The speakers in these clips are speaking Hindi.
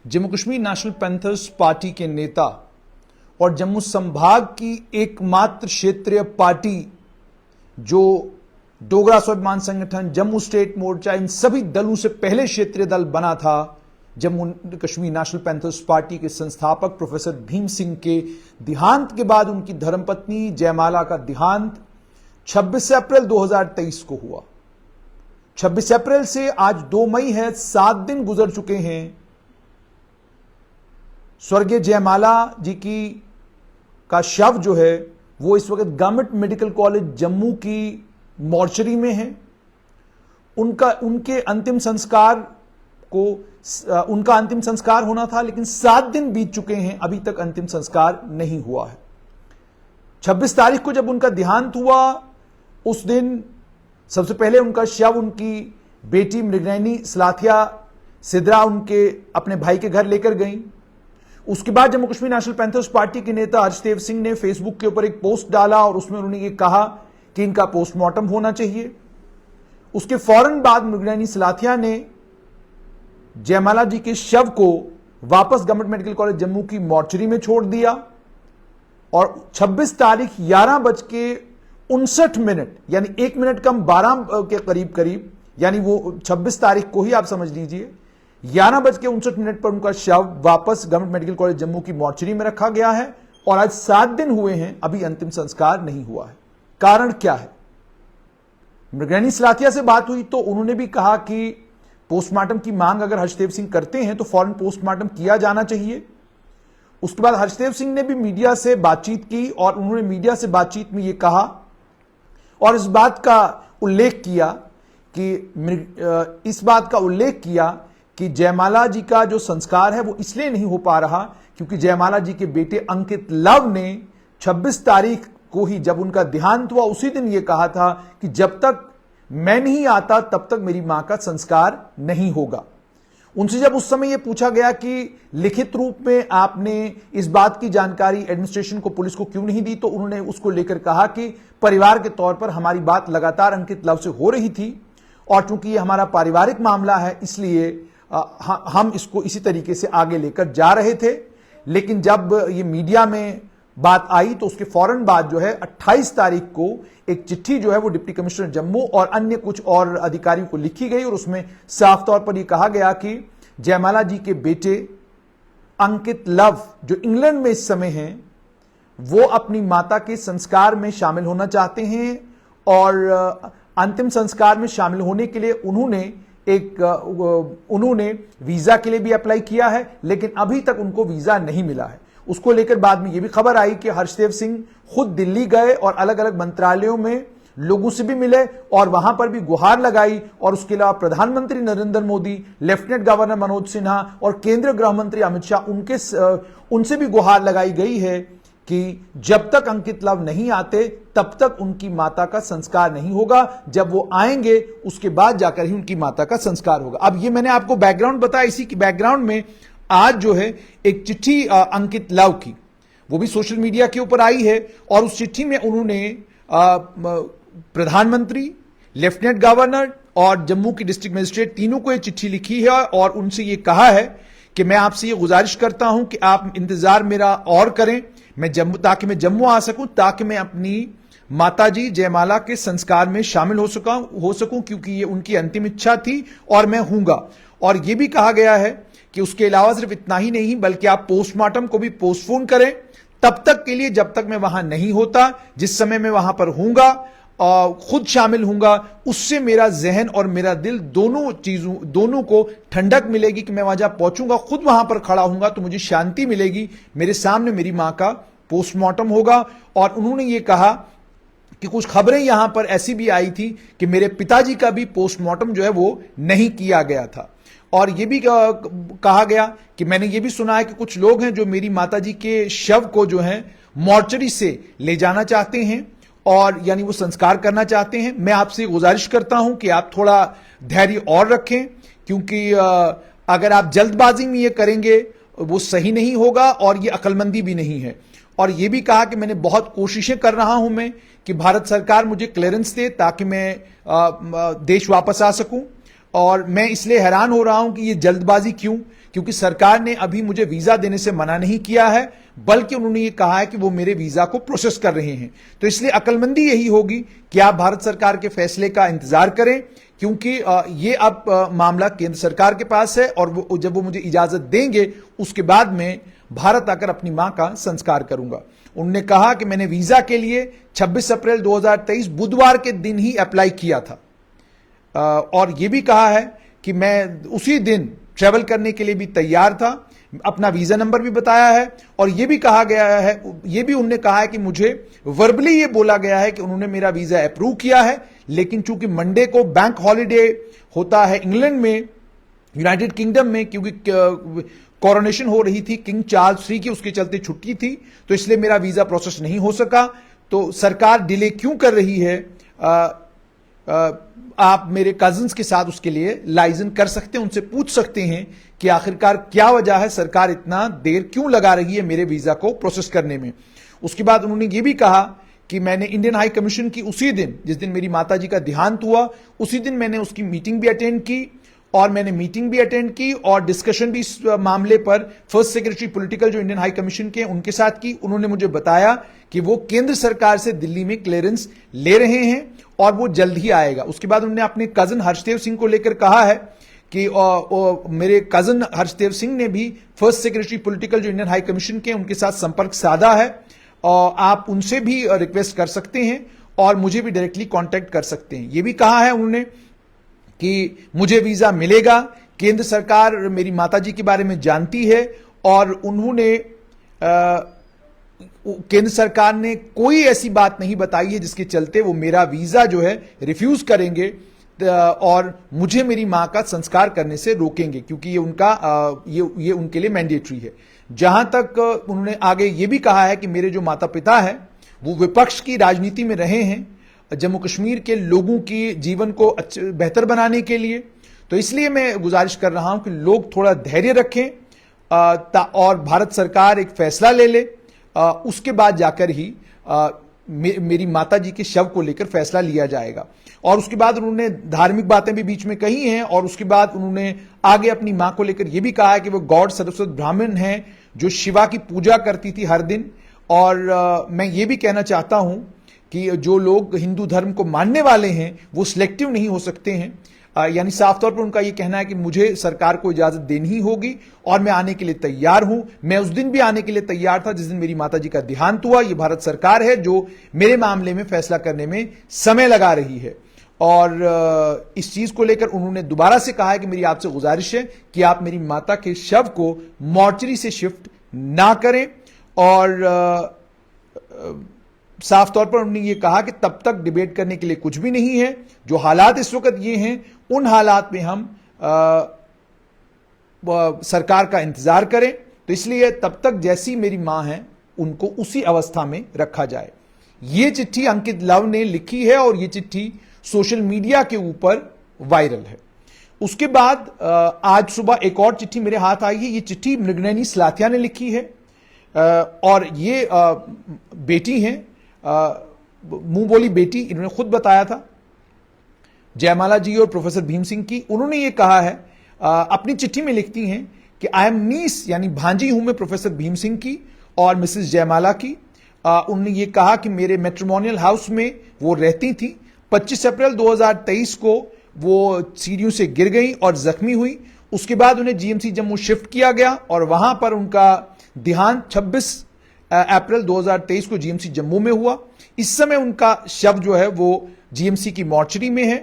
Jammu Kashmir national panthers party के नेता और जम्मू संभाग की एकमात्र क्षेत्रीय पार्टी जो डोगरा स्वाभिमान संगठन, जम्मू स्टेट मोर्चा, इन सभी दलों से पहले क्षेत्रीय दल बना था, Jammu Kashmir national panthers party के संस्थापक प्रोफेसर भीम सिंह के देहांत के बाद उनकी धर्मपत्नी जयमाला का देहांत 26 अप्रैल 2023 को हुआ। 26 अप्रैल से आज 2 मई है, 7 दिन गुजर चुके हैं। स्वर्गीय जयमाला जी का शव जो है वो इस वक्त गवर्नमेंट मेडिकल कॉलेज जम्मू की मॉर्चरी में है। उनका अंतिम संस्कार होना था, लेकिन 7 दिन बीत चुके हैं, अभी तक अंतिम संस्कार नहीं हुआ है। 26 तारीख को जब उनका देहांत हुआ, उस दिन सबसे पहले उनका शव उनकी बेटी मृगनयनी सलाथिया सिद्रा उनके अपने भाई के घर लेकर गई। उसके बाद Jammu Kashmir national panthers party के नेता हर्षदेव सिंह ने फेसबुक के ऊपर एक पोस्ट डाला और उसमें उन्होंने ये कहा कि इनका पोस्टमार्टम होना चाहिए। उसके फौरन बाद मृगनयनी सलाथिया ने जयमाला जी के शव को वापस गवर्नमेंट मेडिकल कॉलेज जम्मू की मॉर्चरी में छोड़ दिया और 26 तारीख 11:59 यानी 1 मिनट कम 12 के करीब, यानी वो 26 तारीख को ही आप समझ लीजिए 11:59 पर उनका शव वापस गवर्नमेंट मेडिकल कॉलेज जम्मू की मॉर्चरी में रखा गया है और आज 7 दिन हुए हैं, अभी अंतिम संस्कार नहीं हुआ है। कारण क्या है? मृगनयनी सलाथिया से बात हुई तो उन्होंने भी कहा कि पोस्टमार्टम की मांग अगर हर्षदेव सिंह करते हैं तो फौरन पोस्टमार्टम किया जाना चाहिए। उसके बाद हर्षदेव सिंह ने भी मीडिया से बातचीत की और उन्होंने मीडिया से बातचीत में यह कहा और इस बात का उल्लेख किया कि जयमाला जी का जो संस्कार है वो इसलिए नहीं हो पा रहा क्योंकि जयमाला जी के बेटे अंकित लव ने 26 तारीख को ही, जब उनका देहांत हुआ, उसी दिन ये कहा था कि जब तक मैं नहीं आता तब तक मेरी मां का संस्कार नहीं होगा। उनसे जब उस समय यह पूछा गया कि लिखित रूप में आपने इस बात की जानकारी एडमिनिस्ट्रेशन को, पुलिस को क्यों नहीं दी, तो उन्होंने उसको लेकर कहा कि परिवार के तौर पर हमारी बात लगातार अंकित लव से हो रही थी और चूंकि ये हमारा पारिवारिक मामला है इसलिए हम इसको इसी तरीके से आगे लेकर जा रहे थे। लेकिन जब ये मीडिया में बात आई तो उसके फौरन बाद जो है 28 तारीख को एक चिट्ठी जो है वो डिप्टी कमिश्नर जम्मू और अन्य कुछ और अधिकारियों को लिखी गई और उसमें साफ तौर पर यह कहा गया कि जयमाला जी के बेटे अंकित लव जो इंग्लैंड में इस समय हैं, वो अपनी माता के संस्कार में शामिल होना चाहते हैं और अंतिम संस्कार में शामिल होने के लिए उन्होंने वीजा के लिए भी अप्लाई किया है, लेकिन अभी तक उनको वीजा नहीं मिला है। उसको लेकर बाद में यह भी खबर आई कि हर्षदेव सिंह खुद दिल्ली गए और अलग अलग मंत्रालयों में लोगों से भी मिले और वहां पर भी गुहार लगाई और उसके अलावा प्रधानमंत्री नरेंद्र मोदी, लेफ्टिनेंट गवर्नर मनोज सिन्हा और केंद्रीय गृह मंत्री अमित शाह उनसे भी गुहार लगाई गई है कि जब तक अंकित लव नहीं आते तब तक उनकी माता का संस्कार नहीं होगा, जब वो आएंगे उसके बाद जाकर ही उनकी माता का संस्कार होगा। अब ये मैंने आपको बैकग्राउंड बताया, इसी की बैकग्राउंड में आज जो है एक चिट्ठी अंकित लव की, वो भी सोशल मीडिया के ऊपर आई है और उस चिट्ठी में उन्होंने प्रधानमंत्री, लेफ्टिनेंट गवर्नर और जम्मू की डिस्ट्रिक्ट मजिस्ट्रेट तीनों को यह चिट्ठी लिखी है और उनसे यह कहा है कि मैं आपसे ये गुजारिश करता हूं कि आप इंतजार मेरा और करें, ताकि मैं जम्मू आ सकूं, ताकि मैं अपनी माताजी जयमाला के संस्कार में शामिल हो सकूं क्योंकि ये उनकी अंतिम इच्छा थी और मैं हूंगा। और यह भी कहा गया है कि उसके अलावा सिर्फ इतना ही नहीं बल्कि आप पोस्टमार्टम को भी पोस्टपोन करें तब तक के लिए जब तक मैं वहां नहीं होता, जिस समय मैं वहां पर हूंगा खुद शामिल हूंगा, उससे मेरा जहन और मेरा दिल दोनों को ठंडक मिलेगी कि मैं वहां जब पहुंचूंगा, खुद वहां पर खड़ा हूंगा तो मुझे शांति मिलेगी, मेरे सामने मेरी मां का पोस्टमार्टम होगा। और उन्होंने ये कहा कि कुछ खबरें यहां पर ऐसी भी आई थी कि मेरे पिताजी का भी पोस्टमार्टम जो है वो नहीं किया गया था और यह भी कहा गया कि मैंने ये भी सुना है कि कुछ लोग हैं जो मेरी माताजी के शव को जो है मॉर्चरी से ले जाना चाहते हैं और यानी वो संस्कार करना चाहते हैं। मैं आपसे गुजारिश करता हूं कि आप थोड़ा धैर्य और रखें क्योंकि अगर आप जल्दबाजी में ये करेंगे वो सही नहीं होगा और ये अक्लमंदी भी नहीं है। और ये भी कहा कि मैंने बहुत कोशिशें कर रहा हूं मैं कि भारत सरकार मुझे क्लियरेंस दे ताकि मैं देश वापस आ सकूं और मैं इसलिए हैरान हो रहा हूं कि ये जल्दबाजी क्यों, क्योंकि सरकार ने अभी मुझे वीजा देने से मना नहीं किया है, बल्कि उन्होंने ये कहा है कि वो मेरे वीजा को प्रोसेस कर रहे हैं। तो इसलिए अक्लमंदी यही होगी कि आप भारत सरकार के फैसले का इंतजार करें, क्योंकि ये अब मामला केंद्र सरकार के पास है, और जब वो मुझे इजाजत देंगे उसके बाद मैं भारत आकर अपनी मां का संस्कार करूंगा। उन्होंने कहा कि मैंने वीजा के लिए 26 अप्रैल 2023 बुधवार के दिन ही अप्लाई किया था, और यह भी कहा है कि मैं उसी दिन ट्रेवल करने के लिए भी तैयार था। अपना वीजा नंबर भी बताया है, और यह भी कहा गया है, यह भी उन्होंने कहा है कि मुझे वर्बली ये बोला गया है कि उन्होंने मेरा वीजा अप्रूव किया है, लेकिन चूंकि मंडे को बैंक हॉलिडे होता है इंग्लैंड में, यूनाइटेड किंगडम में, क्योंकि कोरोनेशन हो रही थी किंग चार्ल्स III की, उसके चलते छुट्टी थी, तो इसलिए मेरा वीजा प्रोसेस नहीं हो सका। तो सरकार डिले क्यों कर रही है, आप मेरे कजिन्स के साथ उसके लिए लाइजन कर सकते हैं, उनसे पूछ सकते हैं कि आखिरकार क्या वजह है, सरकार इतना देर क्यों लगा रही है मेरे वीजा को प्रोसेस करने में। उसके बाद उन्होंने ये भी कहा कि मैंने इंडियन हाई कमीशन की उसी दिन, जिस दिन मेरी माताजी का देहांत हुआ, उसी दिन मैंने उसकी मीटिंग भी अटेंड की, और मैंने मीटिंग भी अटेंड की और डिस्कशन भी इस मामले पर फर्स्ट सेक्रेटरी पॉलिटिकल जो इंडियन हाई कमीशन के उनके साथ की। उन्होंने मुझे बताया कि वो केंद्र सरकार से दिल्ली में क्लियरेंस ले रहे हैं और वो जल्द ही आएगा। उसके बाद उन्होंने अपने कजन हर्षदेव सिंह को लेकर कहा है कि मेरे कजन हर्षदेव सिंह ने भी फर्स्ट सेक्रेटरी पॉलिटिकल जो इंडियन हाई कमीशन के उनके साथ संपर्क साधा है, और आप उनसे भी रिक्वेस्ट कर सकते हैं और मुझे भी डायरेक्टली कांटेक्ट कर सकते हैं। यह भी कहा है उन्होंने कि मुझे वीजा मिलेगा, केंद्र सरकार मेरी माताजी के बारे में जानती है, और उन्होंने केंद्र सरकार ने कोई ऐसी बात नहीं बताई है जिसके चलते वो मेरा वीजा जो है रिफ्यूज करेंगे और मुझे मेरी मां का संस्कार करने से रोकेंगे, क्योंकि ये उनका ये उनके लिए मैंडेटरी है। जहां तक उन्होंने आगे ये भी कहा है कि मेरे जो माता पिता हैं वो विपक्ष की राजनीति में रहे हैं जम्मू कश्मीर के लोगों की जीवन को बेहतर बनाने के लिए, तो इसलिए मैं गुजारिश कर रहा हूं कि लोग थोड़ा धैर्य रखें और भारत सरकार एक फैसला ले ले, उसके बाद जाकर ही मेरी माताजी के शव को लेकर फैसला लिया जाएगा। और उसके बाद उन्होंने धार्मिक बातें भी बीच में कही हैं, और उसके बाद उन्होंने आगे अपनी मां को लेकर यह भी कहा है कि वो गॉड सरस्वत ब्राह्मण हैं जो शिवा की पूजा करती थी हर दिन। और मैं ये भी कहना चाहता हूं कि जो लोग हिंदू धर्म को मानने वाले हैं वो सिलेक्टिव नहीं हो सकते हैं, यानी साफ तौर पर उनका यह कहना है कि मुझे सरकार को इजाजत देनी ही होगी और मैं आने के लिए तैयार हूं। मैं उस दिन भी आने के लिए तैयार था जिस दिन मेरी माताजी का देहांत हुआ। यह भारत सरकार है जो मेरे मामले में फैसला करने में समय लगा रही है, और इस चीज को लेकर उन्होंने दोबारा से कहा है कि मेरी आपसे गुजारिश है कि आप मेरी माता के शव को मॉर्चरी से शिफ्ट ना करें। और साफ तौर पर उन्होंने ये कहा कि तब तक डिबेट करने के लिए कुछ भी नहीं है, जो हालात इस वक्त ये हैं उन हालात में हम सरकार का इंतजार करें। तो इसलिए तब तक जैसी मेरी मां है उनको उसी अवस्था में रखा जाए। ये चिट्ठी अंकित लव ने लिखी है और ये चिट्ठी सोशल मीडिया के ऊपर वायरल है। उसके बाद आज सुबह एक और चिट्ठी मेरे हाथ आई है। ये चिट्ठी मृगनयनी सलाथिया ने लिखी है, और ये बेटी हैं, मुंह बोली बेटी, इन्होंने खुद बताया था, जयमाला जी और प्रोफेसर भीम सिंह की। उन्होंने ये कहा है, अपनी चिट्ठी में लिखती हैं कि आई एम नीस, यानी भांजी हूं मैं प्रोफेसर भीम सिंह की और मिसेस जयमाला की। उन्होंने ये कहा कि मेरे मैट्रिमोनियल हाउस में वो रहती थी। 25 अप्रैल 2023 को वो सीढ़ियों से गिर गई और जख्मी हुई। उसके बाद उन्हें जीएमसी जम्मू शिफ्ट किया गया और वहां पर उनका देहांत 26 अप्रैल 2023 को जीएमसी जम्मू में हुआ। इस समय उनका शव जो है वो जीएमसी की मॉर्चरी में है।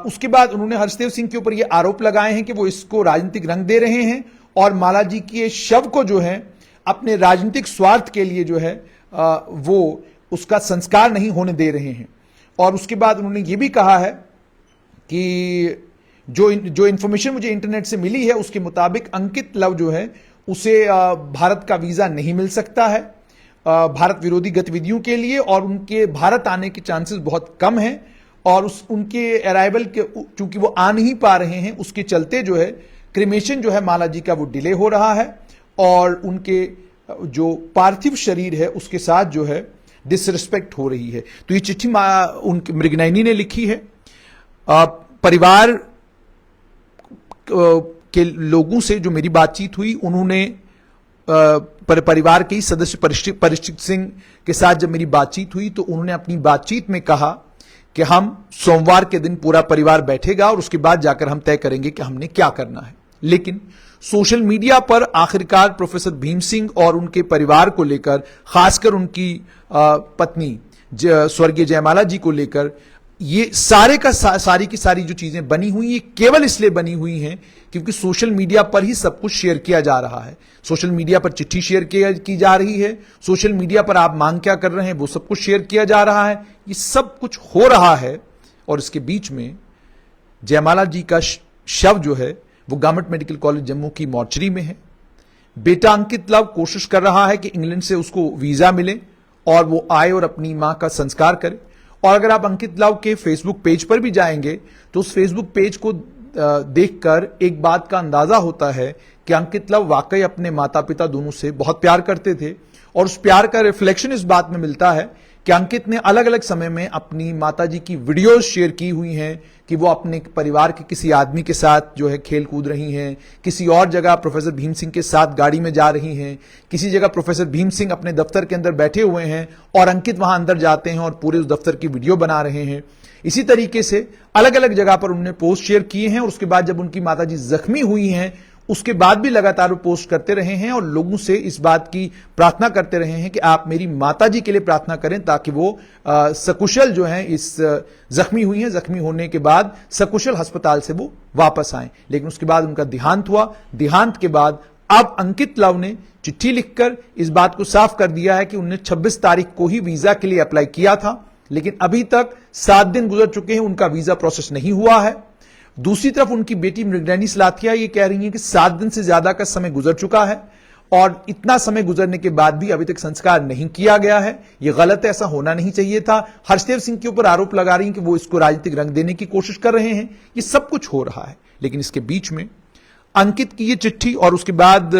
उसके बाद उन्होंने हर्षदेव सिंह के ऊपर ये आरोप लगाए हैं कि वो इसको राजनीतिक रंग दे रहे हैं और माला जी के शव को जो है अपने राजनीतिक स्वार्थ के लिए जो है वो उसका संस्कार नहीं होने दे रहे हैं। और उसके बाद उन्होंने ये भी कहा है कि जो इंफॉर्मेशन मुझे इंटरनेट से मिली है उसके मुताबिक अंकित लव जो है उसे भारत का वीजा नहीं मिल सकता है भारत विरोधी गतिविधियों के लिए, और उनके भारत आने के चांसेस बहुत कम हैं। और उनके अराइवल के चूंकि वो आ नहीं पा रहे हैं उसके चलते जो है क्रिमेशन जो है माला जी का वो डिले हो रहा है, और उनके जो पार्थिव शरीर है उसके साथ जो है डिसरिस्पेक्ट हो रही है। तो ये चिट्ठी उनके मृगनयनी ने लिखी है। परिवार के लोगों से जो मेरी बातचीत हुई, उन्होंने परिवार के ही सदस्य परीक्षित सिंह के साथ जब मेरी बातचीत हुई तो उन्होंने अपनी बातचीत में कहा कि हम सोमवार के दिन पूरा परिवार बैठेगा और उसके बाद जाकर हम तय करेंगे कि हमने क्या करना है। लेकिन सोशल मीडिया पर आखिरकार प्रोफेसर भीम सिंह और उनके परिवार को लेकर, खासकर उनकी पत्नी स्वर्गीय जयमाला जी को लेकर, ये सारी की सारी जो चीजें बनी हुई ये केवल इसलिए बनी हुई हैं क्योंकि सोशल मीडिया पर ही सब कुछ शेयर किया जा रहा है। सोशल मीडिया पर चिट्ठी शेयर की जा रही है, सोशल मीडिया पर आप मांग क्या कर रहे हैं वो सब कुछ शेयर किया जा रहा है। ये सब कुछ हो रहा है और इसके बीच में जयमाला जी का शव जो है वो गवर्नमेंट मेडिकल कॉलेज जम्मू की मॉर्चरी में है। बेटा अंकित लव कोशिश कर रहा है कि इंग्लैंड से उसको वीजा मिले और वो आए और अपनी मां का संस्कार करे। और अगर आप अंकित लव के फेसबुक पेज पर भी जाएंगे तो उस फेसबुक पेज को देखकर एक बात का अंदाजा होता है कि अंकित लव वाकई अपने माता पिता दोनों से बहुत प्यार करते थे और उस प्यार का रिफ्लेक्शन इस बात में मिलता है कि अंकित ने अलग अलग समय में अपनी माताजी की वीडियोस शेयर की हुई हैं कि वो अपने परिवार के किसी आदमी के साथ जो है खेल कूद रही हैं, किसी और जगह प्रोफेसर भीम सिंह के साथ गाड़ी में जा रही हैं, किसी जगह प्रोफेसर भीम सिंह अपने दफ्तर के अंदर बैठे हुए हैं और अंकित वहां अंदर जाते हैं और पूरे उस दफ्तर की वीडियो बना रहे हैं। इसी तरीके से अलग अलग जगह पर उन्होंने पोस्ट शेयर किए हैं और उसके बाद जब उनकी माताजी जख्मी हुई हैं उसके बाद भी लगातार वो पोस्ट करते रहे हैं और लोगों से इस बात की प्रार्थना करते रहे हैं कि आप मेरी माताजी के लिए प्रार्थना करें ताकि वो सकुशल जो है इस जख्मी हुई हैं, जख्मी होने के बाद सकुशल अस्पताल से वो वापस आए। लेकिन उसके बाद उनका देहांत हुआ। देहांत के बाद अब अंकित लव ने चिट्ठी लिखकर इस बात को साफ कर दिया है कि उन्होंने 26 तारीख को ही वीजा के लिए अप्लाई किया था, लेकिन अभी तक 7 दिन गुजर चुके हैं, उनका वीजा प्रोसेस नहीं हुआ है। दूसरी तरफ उनकी बेटी मृगनयनी सलाथिया ये कह रही है कि 7 दिन से ज्यादा का समय गुजर चुका है और इतना समय गुजरने के बाद भी अभी तक संस्कार नहीं किया गया है। यह गलत है, ऐसा होना नहीं चाहिए था। हर्षदेव सिंह के ऊपर आरोप लगा रही हैं कि वो इसको राजनीतिक रंग देने की कोशिश कर रहे हैं। ये सब कुछ हो रहा है, लेकिन इसके बीच में अंकित की ये चिट्ठी और उसके बाद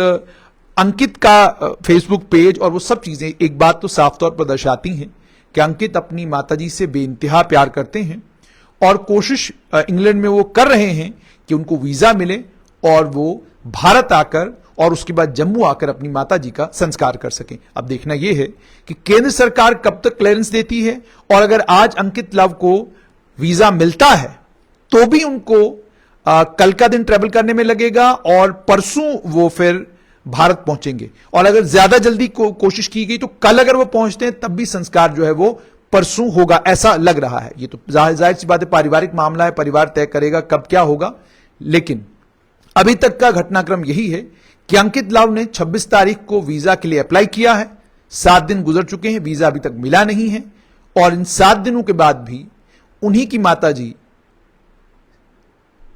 अंकित का फेसबुक पेज और वो सब चीजें एक बात तो साफ तौर पर दर्शाती हैं कि अंकित अपनी माताजी से बेइंतहा प्यार करते हैं और कोशिश इंग्लैंड में वो कर रहे हैं कि उनको वीजा मिले और वो भारत आकर और उसके बाद जम्मू आकर अपनी माताजी का संस्कार कर सकें। अब देखना यह है कि केंद्र सरकार कब तक क्लियरेंस देती है और अगर आज अंकित लव को वीजा मिलता है तो भी उनको कल का दिन ट्रेवल करने में लगेगा और परसों वो फिर भारत पहुंचेंगे और अगर ज्यादा जल्दी कोशिश की गई तो कल अगर वो पहुंचते हैं तब भी संस्कार जो है वो परसों होगा, ऐसा लग रहा है। ये तो जाहिर सी बात है, पारिवारिक मामला है, परिवार तय करेगा कब क्या होगा। लेकिन अभी तक का घटनाक्रम यही है कि अंकित लव ने 26 तारीख को वीजा के लिए अप्लाई किया है, 7 दिन गुजर चुके हैं, वीजा अभी तक मिला नहीं है और इन 7 दिनों के बाद भी उन्हीं की माताजी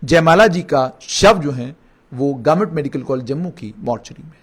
जयमाला जी का शव जो है वो गवर्नमेंट मेडिकल कॉलेज जम्मू की मॉर्चरी में।